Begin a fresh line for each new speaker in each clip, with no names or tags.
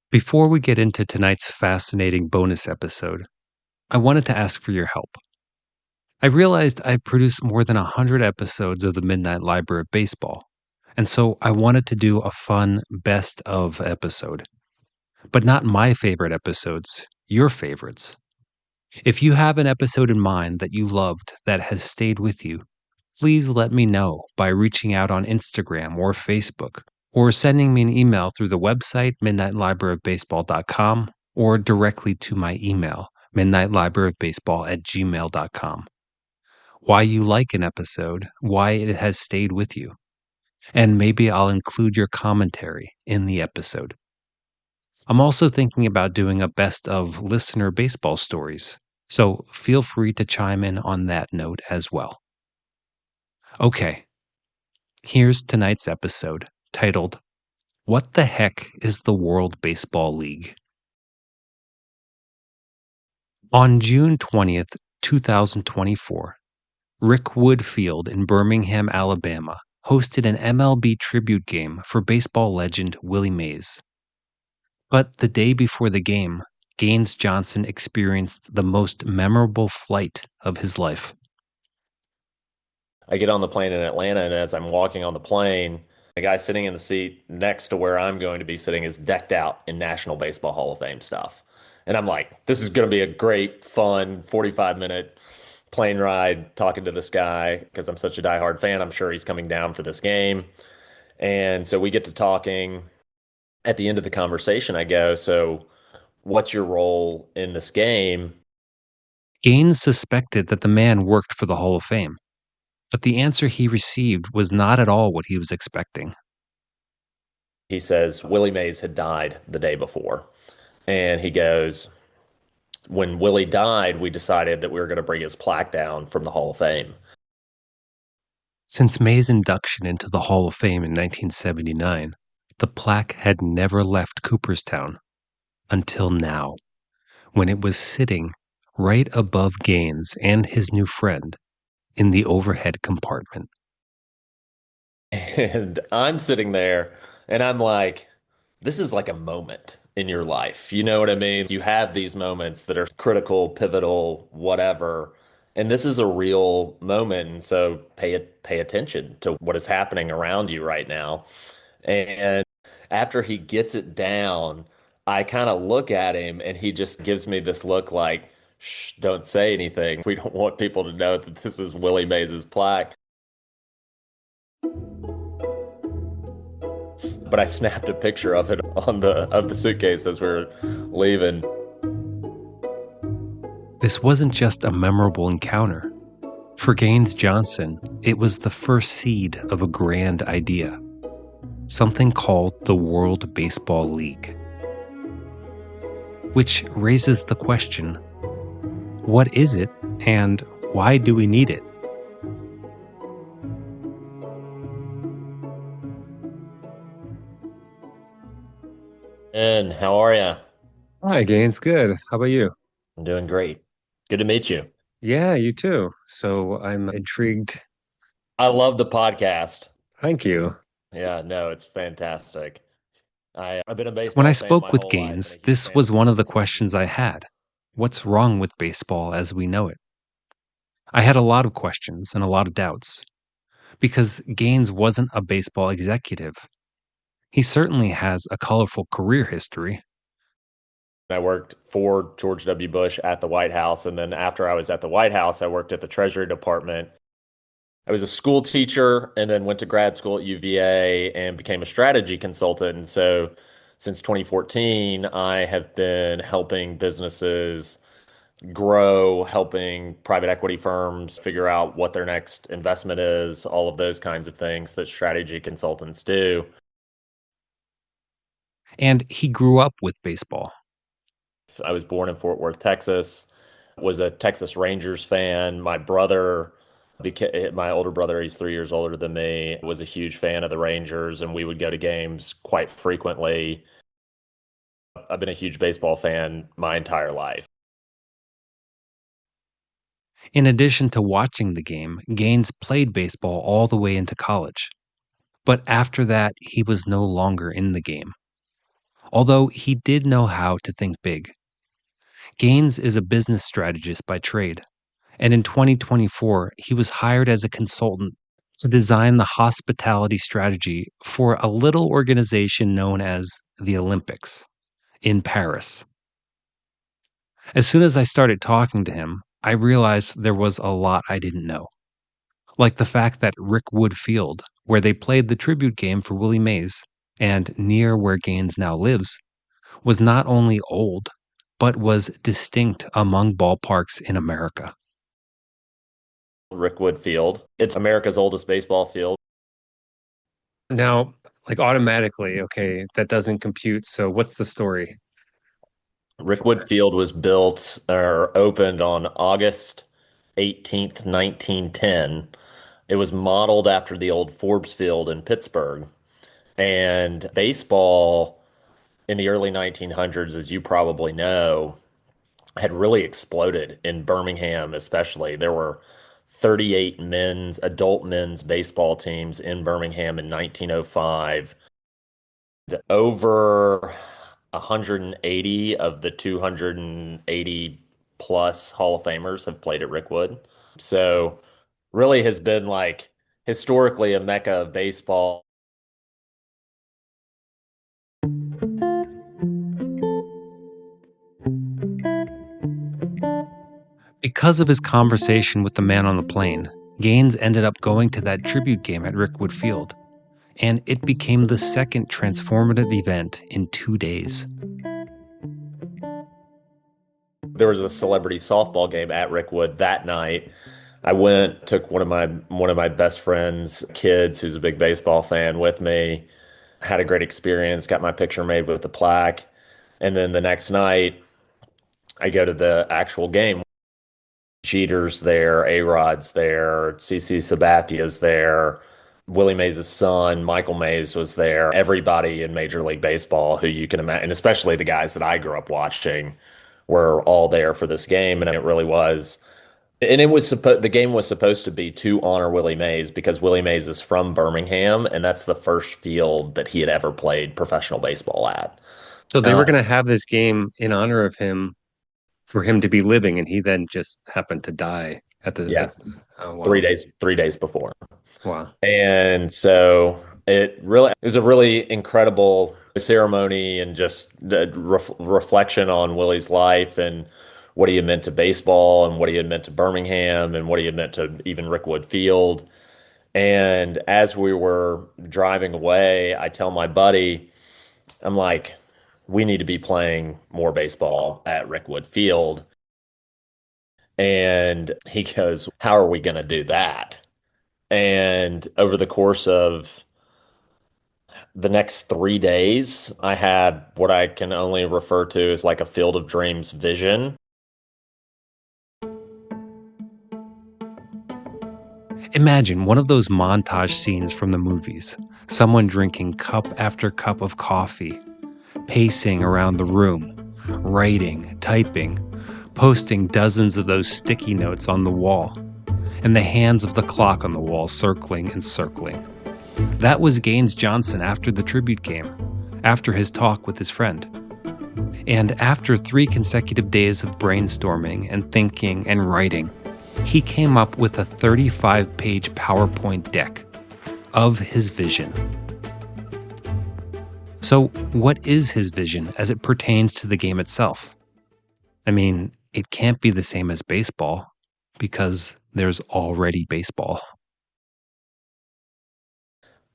Before we get into tonight's fascinating bonus episode, I wanted to ask for your help. I realized I've produced more than 100 episodes of the Midnight Library of Baseball, and so I wanted to do a fun best of episode. But not my favorite episodes, your favorites. If you have an episode in mind that you loved that has stayed with you, please let me know by reaching out on Instagram or Facebook, or sending me an email through the website, midnightlibraryofbaseball.com, or directly to my email, midnightlibraryofbaseball@gmail.com. Why you like an episode, why it has stayed with you, and maybe I'll include your commentary in the episode. I'm also thinking about doing a best of listener baseball stories, so feel free to chime in on that note as well. Okay, here's tonight's episode titled, What the Heck is the World Baseball League? On June 20th, 2024, Rick Woodfield in Birmingham, Alabama, hosted an MLB tribute game for baseball legend Willie Mays. But the day before the game, Gaines Johnson experienced the most memorable flight of his life.
I get on the plane in Atlanta, and as I'm walking on the plane, the guy sitting in the seat next to where I'm going to be sitting is decked out in National Baseball Hall of Fame stuff. And I'm like, this is going to be a great, fun 45-minute plane ride talking to this guy because I'm such a diehard fan. I'm sure he's coming down for this game. And so we get to talking. At the end of the conversation, I go, so what's your role in this game?
Gaines suspected that the man worked for the Hall of Fame, but the answer he received was not at all what he was expecting.
He says Willie Mays had died the day before. And he goes, when Willie died, we decided that we were going to bring his plaque down from the Hall of Fame.
Since May's induction into the Hall of Fame in 1979, the plaque had never left Cooperstown until now, when it was sitting right above Gaines and his new friend in the overhead compartment.
And I'm sitting there and I'm like, this is like a moment in your life. You know what I mean? You have these moments that are critical, pivotal, whatever. And this is a real moment. And so pay attention to what is happening around you right now. And after he gets it down, I kind of look at him and he just gives me this look like, shh, don't say anything. We don't want people to know that this is Willie Mays's plaque. But I snapped a picture of it on the suitcase as we were leaving.
This wasn't just a memorable encounter. For Gaines Johnson, it was the first seed of a grand idea, something called the World Baseball League. Which raises the question, what is it and why do we need it?
And how are you?
Hi, Gaines. Good. How about you?
I'm doing great. Good to meet you.
Yeah, you too. So I'm intrigued.
I love the podcast.
Thank you.
Yeah, no, it's fantastic. I've been a
When I
baseball fan
spoke
my
with
whole life and
Gaines,
a huge
this
fan of
was one of
yours
the
for
questions
years.
I had. What's wrong with baseball as we know it? I had a lot of questions and a lot of doubts because Gaines wasn't a baseball executive. He certainly has a colorful career history.
I worked for George W. Bush at the White House. And then after I was at the White House, I worked at the Treasury Department. I was a school teacher and then went to grad school at UVA and became a strategy consultant. And so since 2014, I have been helping businesses grow, helping private equity firms figure out what their next investment is, all of those kinds of things that strategy consultants do.
And he grew up with baseball.
I was born in Fort Worth, Texas, was a Texas Rangers fan. My older brother, he's 3 years older than me, was a huge fan of the Rangers, and we would go to games quite frequently. I've been a huge baseball fan my entire life.
In addition to watching the game, Gaines played baseball all the way into college. But after that, he was no longer in the game. although he did know how to think big. Gaines is a business strategist by trade, and in 2024, he was hired as a consultant to design the hospitality strategy for a little organization known as the Olympics in Paris. As soon as I started talking to him, I realized there was a lot I didn't know, like the fact that Rickwood Field, where they played the tribute game for Willie Mays, and near where Gaines now lives, was not only old, but was distinct among ballparks in America.
Rickwood Field. It's America's oldest baseball field.
Now, like automatically, okay, that doesn't compute. So what's the story?
Rickwood Field was built or opened on August 18th, 1910. It was modeled after the old Forbes Field in Pittsburgh. And baseball in the early 1900s, as you probably know, had really exploded in Birmingham, especially. There were 38 adult men's baseball teams in Birmingham in 1905. Over 180 of the 280 plus Hall of Famers have played at Rickwood. So, really has been like historically a mecca of baseball.
Because of his conversation with the man on the plane, Gaines ended up going to that tribute game at Rickwood Field, and it became the second transformative event in 2 days.
There was a celebrity softball game at Rickwood that night. I went, took one of my best friends' kids who's a big baseball fan with me, had a great experience, got my picture made with the plaque. And then the next night, I go to the actual game. Jeter's there, A-Rod's there, CC Sabathia's there, Willie Mays' son, Michael Mays was there. Everybody in Major League Baseball who you can imagine, and especially the guys that I grew up watching, were all there for this game. And it really was. And the game was supposed to be to honor Willie Mays because Willie Mays is from Birmingham, and that's the first field that he had ever played professional baseball at.
So they were
Uh,
going to have this game in honor of him for him to be living, and he then just happened to die at the.
yeah,
Oh
three
wow,
days, 3 days before.
wow.
And so it was a really incredible ceremony and just the reflection on Willie's life and what he had meant to baseball and what he had meant to Birmingham and what he had meant to even Rickwood Field. And as we were driving away, I tell my buddy, I'm like, we need to be playing more baseball at Rickwood Field. And he goes, how are we going to do that? And over the course of the next 3 days, I had what I can only refer to as like a Field of Dreams vision.
Imagine one of those montage scenes from the movies. Someone drinking cup after cup of coffee, pacing around the room, writing, typing, posting dozens of those sticky notes on the wall, and the hands of the clock on the wall circling and circling. That was Gaines Johnson after the tribute game, after his talk with his friend. And after 3 consecutive days of brainstorming and thinking and writing, he came up with a 35-page PowerPoint deck of his vision. So, what is his vision as it pertains to the game itself? I mean, it can't be the same as baseball because there's already baseball.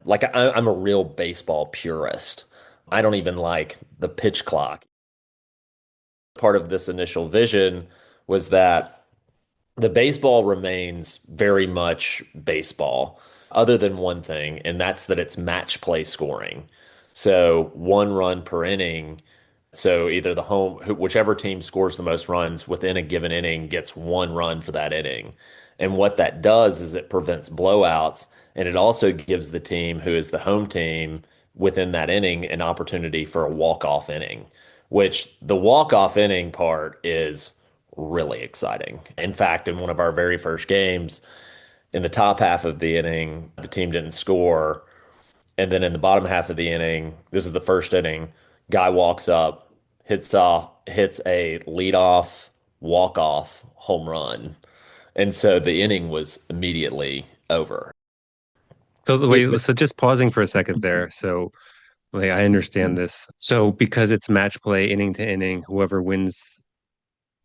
Like I'm a real baseball purist. I don't even like the pitch clock. Part of this initial vision was that the baseball remains very much baseball, other than one thing, and that's that it's match play scoring. So 1 run per inning. So either whichever team scores the most runs within a given inning gets 1 run for that inning. And what that does is it prevents blowouts, and it also gives the team who is the home team within that inning an opportunity for a walk-off inning, which the walk-off inning part is really exciting. In fact, in one of our very first games, in the top half of the inning, the team didn't score. And then in the bottom half of the inning, this is the first inning, Guy walks up, hits a leadoff walk-off home run. And so the inning was immediately over.
So
It
wait, so just pausing for a second there. So like I understand this. So because it's match play inning to inning, whoever wins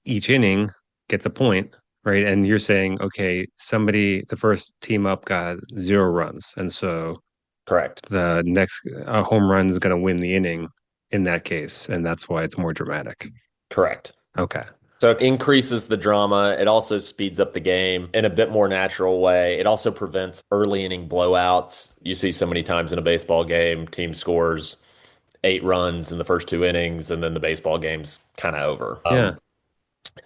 each inning gets a point, right? And you're saying, okay, somebody, the first team up got 0 runs, and so
correct.
the next home run is going to win the inning in that case, and that's why it's more dramatic.
Correct.
Okay.
So it increases the drama. It also speeds up the game in a bit more natural way. It also prevents early inning blowouts. You see so many times in a baseball game, team scores 8 runs in the first 2 innings, and then the baseball game's kind of over.
Yeah.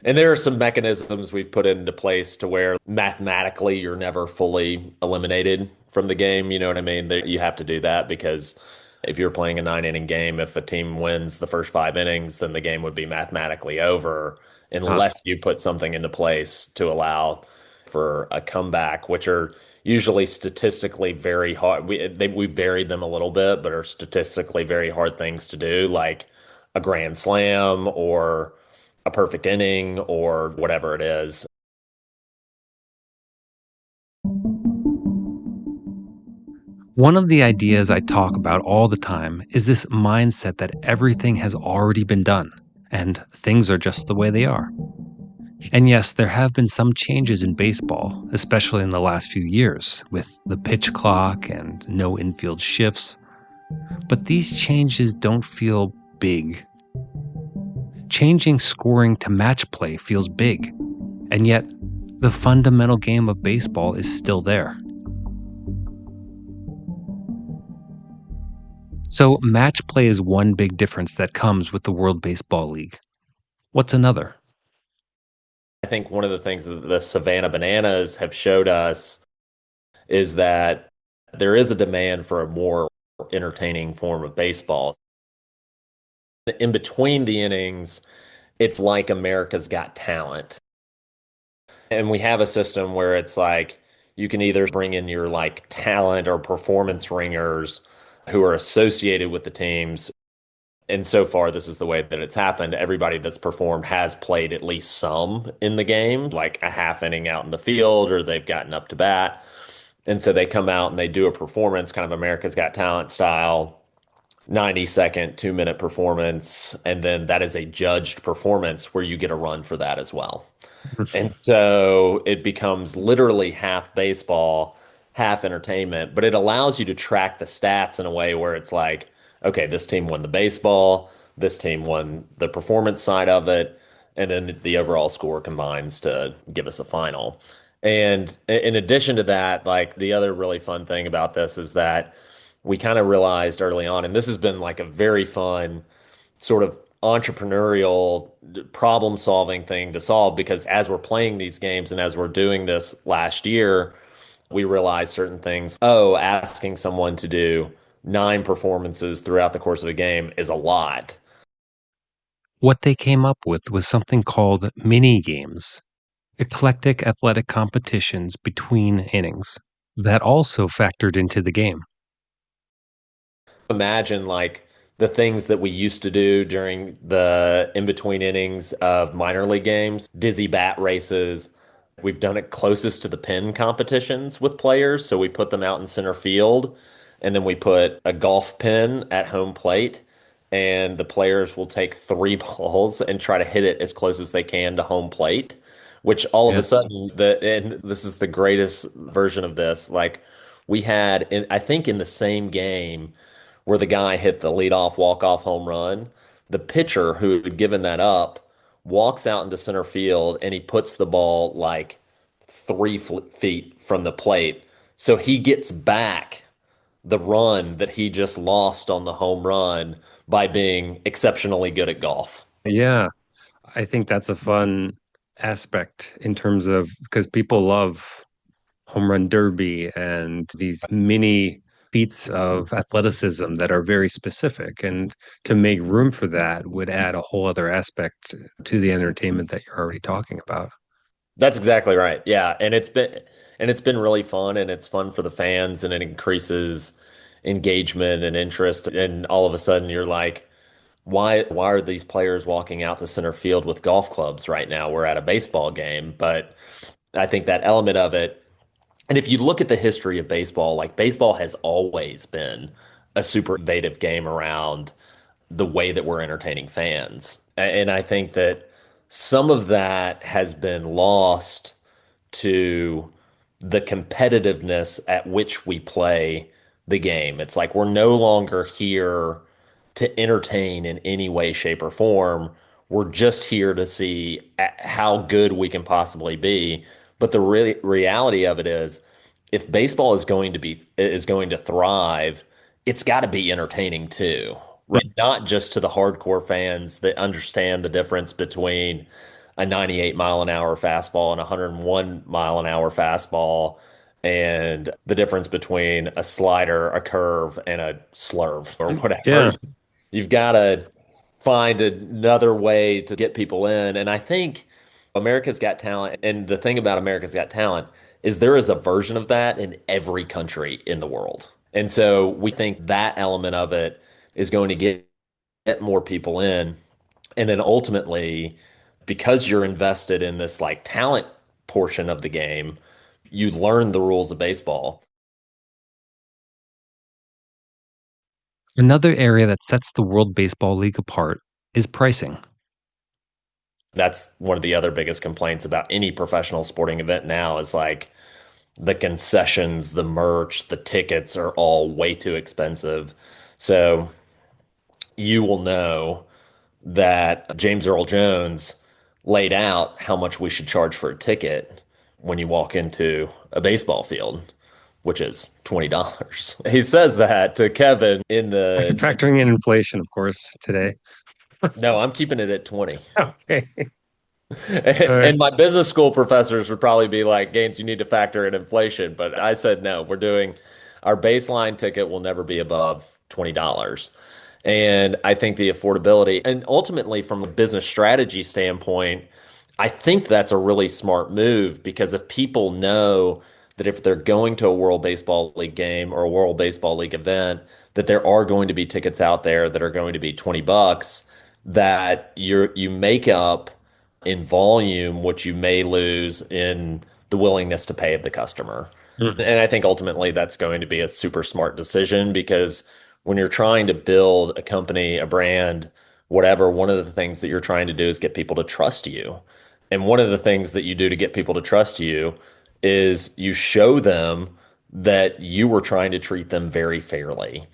And there are some mechanisms we've put into place to where mathematically you're never fully eliminated from the game. You know what I mean? You have to do that because if you're playing a 9 inning game, if a team wins the first 5 innings, then the game would be mathematically over
Huh.
unless you put something into place to allow for a comeback, which are usually statistically very hard. We varied them a little bit, but are statistically very hard things to do, like a grand slam or a perfect inning or whatever it is.
One of the ideas I talk about all the time is this mindset that everything has already been done and things are just the way they are. And yes, there have been some changes in baseball, especially in the last few years, with the pitch clock and no infield shifts. But these changes don't feel big. Changing scoring to match play feels big, and yet the fundamental game of baseball is still there. So, match play is one big difference that comes with the World Baseball League. What's another?
I think one of the things that the Savannah Bananas have showed us is that there is a demand for a more entertaining form of baseball. In between the innings, it's like America's Got Talent. And we have a system where it's like you can either bring in your like talent or performance ringers who are associated with the teams. And so far, this is the way that it's happened. Everybody that's performed has played at least some in the game, like a half inning out in the field, or they've gotten up to bat. And so they come out and they do a performance, kind of America's Got Talent style, 90-second, 2 minute performance. And then that is a judged performance where you get a run for that as well. And so it becomes literally half baseball, half entertainment, but it allows you to track the stats in a way where it's like, okay, this team won the baseball, this team won the performance side of it, and then the overall score combines to give us a final. And in addition to that, like the other really fun thing about this is that we kind of realized early on, and this has been like a very fun sort of entrepreneurial problem solving thing to solve because as we're playing these games and as we're doing this last year, we realized certain things. Oh, asking someone to do 9 performances throughout the course of a game is a lot.
What they came up with was something called mini games, eclectic athletic competitions between innings that also factored into the game.
Imagine like the things that we used to do during the in between innings of minor league games, dizzy bat races. We've done it closest to the pin competitions with players. So we put them out in center field and then we put a golf pin at home plate. And the players will take 3 balls and try to hit it as close as they can to home plate, which all of a
Yeah.
sudden, and this is the greatest version of this. Like we had, I think in the same game, where the guy hit the leadoff walk-off home run. The pitcher who had given that up walks out into center field and he puts the ball like 3 feet from the plate. So he gets back the run that he just lost on the home run by being exceptionally good at golf.
Yeah. I think that's a fun aspect in terms of because people love home run derby and these mini feats of athleticism that are very specific. And to make room for that would add a whole other aspect to the entertainment that you're already talking about.
That's exactly right. Yeah, and it's been really fun and it's fun for the fans and it increases engagement and interest and all of a sudden you're like why are these players walking out to center field with golf clubs right now? We're at a baseball game, but I think that element of it. And if you look at the history of baseball, like baseball has always been a super innovative game around the way that we're entertaining fans. And I think that some of that has been lost to the competitiveness at which we play the game. It's like we're no longer here to entertain in any way, shape, or form. We're just here to see how good we can possibly be. But the reality of it is, if baseball is going to thrive, it's got to be entertaining too, right? Not just to the hardcore fans that understand the difference between a 98 mile an hour fastball and a 101 mile an hour fastball, and the difference between a slider, a curve, and a slurve or whatever.
Yeah.
You've got to find another way to get people in. And I think America's Got Talent, and the thing about America's Got Talent is there is a version of that in every country in the world. And so we think that element of it is going to get more people in. And then ultimately, because you're invested in this like talent portion of the game, you learn the rules of baseball.
Another area that sets the World Baseball League apart is pricing.
That's one of the other biggest complaints about any professional sporting event now is like the concessions, the merch, the tickets are all way too expensive. So you will know that James Earl Jones laid out how much we should charge for a ticket when you walk into a baseball field, which is $20. He says that to Kevin in the,
Factoring in inflation, of course, today.
no, I'm keeping it at 20.
Okay. All right.
And my business school professors would probably be like, Gaines, you need to factor in inflation. But I said, no, we're doing our baseline ticket will never be above $20. And I think the affordability, and ultimately from a business strategy standpoint, I think that's a really smart move because if people know that if they're going to a World Baseball League game or a World Baseball League event, that there are going to be tickets out there that are going to be $20, that you make up in volume what you may lose in the willingness to pay of the customer.
Mhm.
And I think ultimately that's going to be a super smart decision because when you're trying to build a company, a brand, whatever, one of the things that you're trying to do is get people to trust you. And one of the things that you do to get people to trust you is you show them that you were trying to treat them very fairly.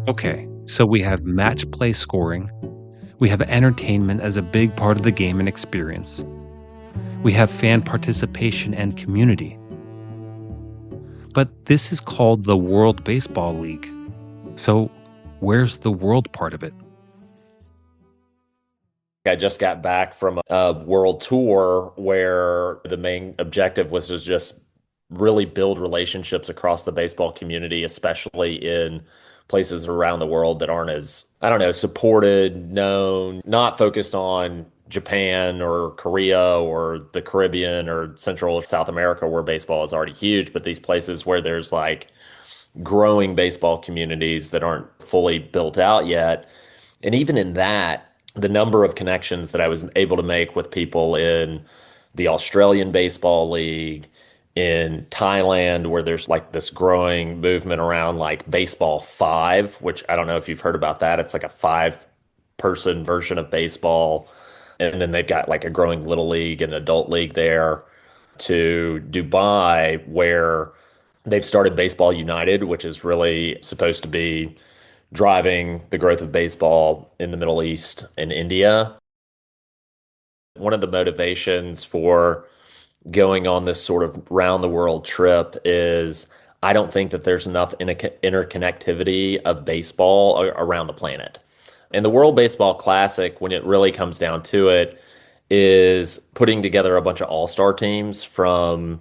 Okay, so we have match play scoring. We have entertainment as a big part of the game and experience. We have fan participation and community. But this is called the World Baseball League. So, where's the world part of it?
I just got back from a world tour where the main objective was to just really build relationships across the baseball community, especially in places around the world that aren't as, I don't know, supported, known, not focused on Japan or Korea or the Caribbean or Central or South America where baseball is already huge, but these places where there's like growing baseball communities that aren't fully built out yet. And even in that, the number of connections that I was able to make with people in the Australian Baseball League, in Thailand, where there's like this growing movement around like baseball five, which I don't know if you've heard about that. It's like a five-person version of baseball. And then they've got like a growing little league and adult league there, to Dubai, where they've started Baseball United, which is really supposed to be driving the growth of baseball in the Middle East and India. One of the motivations for going on this sort of round the world trip is I don't think that there's enough interconnectivity of baseball around the planet. And the World Baseball Classic, when it really comes down to it, is putting together a bunch of all-star teams from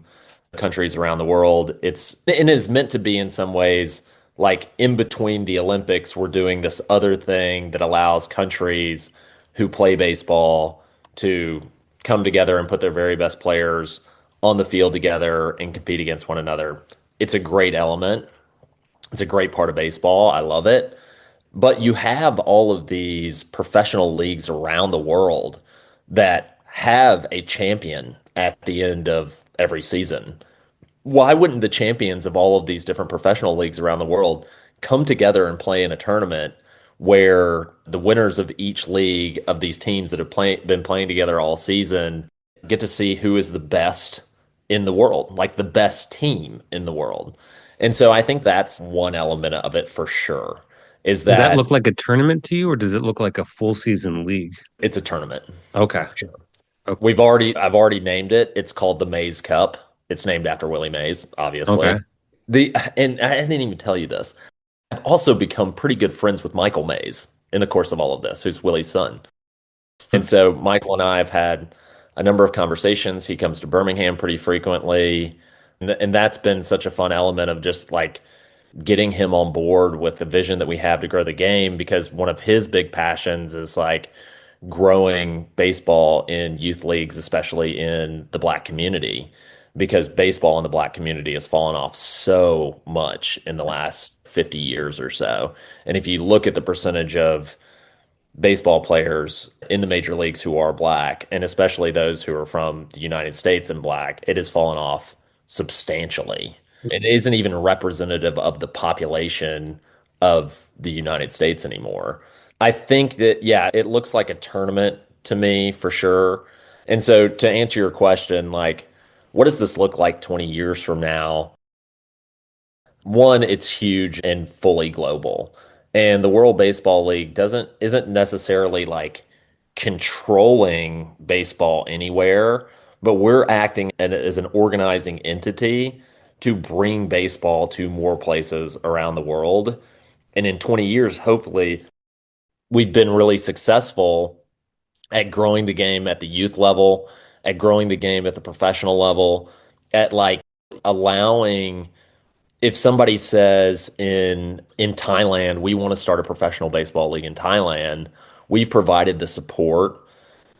countries around the world. It is meant to be in some ways like in between the Olympics, we're doing this other thing that allows countries who play baseball to come together and put their very best players on the field together and compete against one another. It's a great element. It's a great part of baseball. I love it. But you have all of these professional leagues around the world that have a champion at the end of every season. Why wouldn't the champions of all of these different professional leagues around the world come together and play in a tournament where the winners of each league of these teams that have been playing together all season get to see who is the best in the world, like the best team in the world? And so I think that's one element of it for sure, is
Does that
that
look like a tournament to you, or does it look like a full season league?
it's a tournament.
Okay.
For sure.
O-
I've already named it. It's called the Mays Cup. It's named after Willie Mays, obviously.
Okay.
And I didn't even tell you this. I've also become pretty good friends with Michael Mays in the course of all of this, who's Willie's son. And
Hmm.
so Michael and I have had a number of conversations. He comes to Birmingham pretty frequently. And that's been such a fun element of just like getting him on board with the vision that we have to grow the game, because one of his big passions is like growing baseball in youth leagues, especially in the Black community, because baseball in the Black community has fallen off so much in the last 50 years or so. And if you look at the percentage of baseball players in the major leagues who are Black, and especially those who are from the United States and Black, it has fallen off substantially. It isn't even representative of the population of the United States anymore. I think that, yeah, it looks like a tournament to me for sure. And so to answer your question, like, what does this look like 20 years from now? One, it's huge and fully global. And the World Baseball League isn't necessarily like controlling baseball anywhere, but we're acting as an organizing entity to bring baseball to more places around the world. And in 20 years, hopefully, we've been really successful at growing the game at the youth level, at growing the game at the professional level, at like allowing, if somebody says in Thailand, we want to start a professional baseball league in Thailand, we've provided the support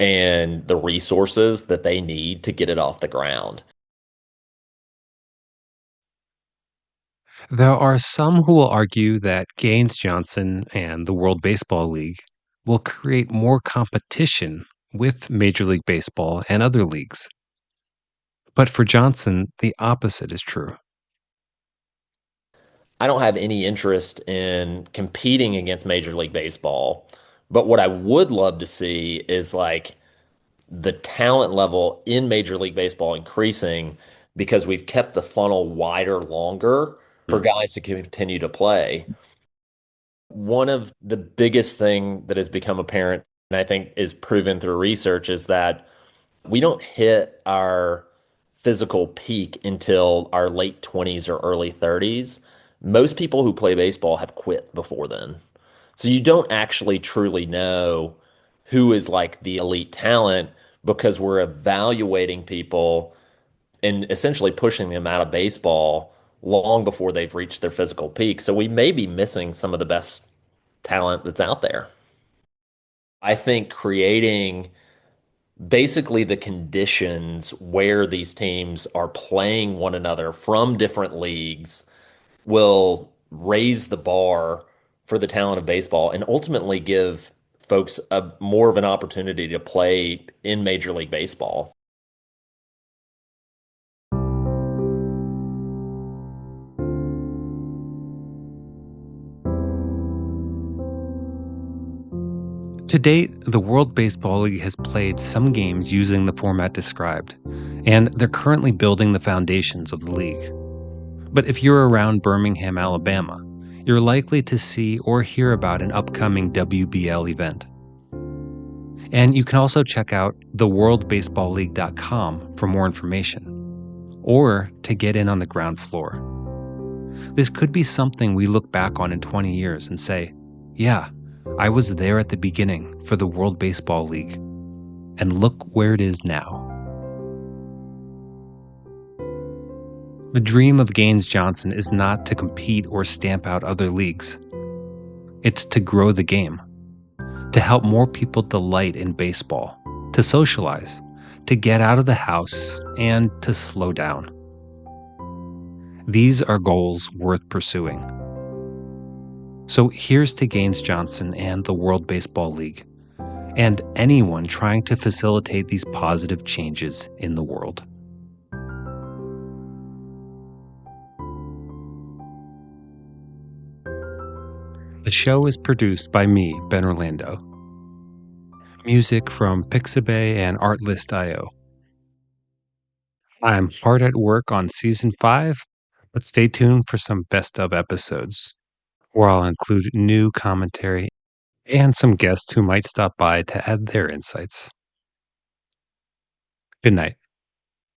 and the resources that they need to get it off the ground.
There are some who will argue that Gaines Johnson and the World Baseball League will create more competition with Major League Baseball and other leagues. But for Johnson, the opposite is true.
I don't have any interest in competing against Major League Baseball, but what I would love to see is like the talent level in Major League Baseball increasing, because we've kept the funnel wider longer for
Mm.
guys to continue to play. One of the biggest thing that has become apparent, and I think is proven through research, is that we don't hit our physical peak until our late 20s or early 30s. Most people who play baseball have quit before then. So you don't actually truly know who is like the elite talent, because we're evaluating people and essentially pushing them out of baseball long before they've reached their physical peak. So we may be missing some of the best talent that's out there. I think creating basically the conditions where these teams are playing one another from different leagues will raise the bar for the talent of baseball and ultimately give folks a more of an opportunity to play in Major League Baseball.
To date, the World Baseball League has played some games using the format described, and they're currently building the foundations of the league. But if you're around Birmingham, Alabama, you're likely to see or hear about an upcoming WBL event. And you can also check out theworldbaseballleague.com for more information, or to get in on the ground floor. This could be something we look back on in 20 years and say, yeah, I was there at the beginning for the World Baseball League, and look where it is now. The dream of Gaines Johnson is not to compete or stamp out other leagues. It's to grow the game, to help more people delight in baseball, to socialize, to get out of the house, and to slow down. These are goals worth pursuing. So here's to Gaines Johnson and the World Baseball League, and anyone trying to facilitate these positive changes in the world. The show is produced by me, Ben Orlando. Music from Pixabay and Artlist.io. I'm hard at work on season 5, but stay tuned for some best of episodes, where I'll include new commentary and some guests who might stop by to add their insights. Good night.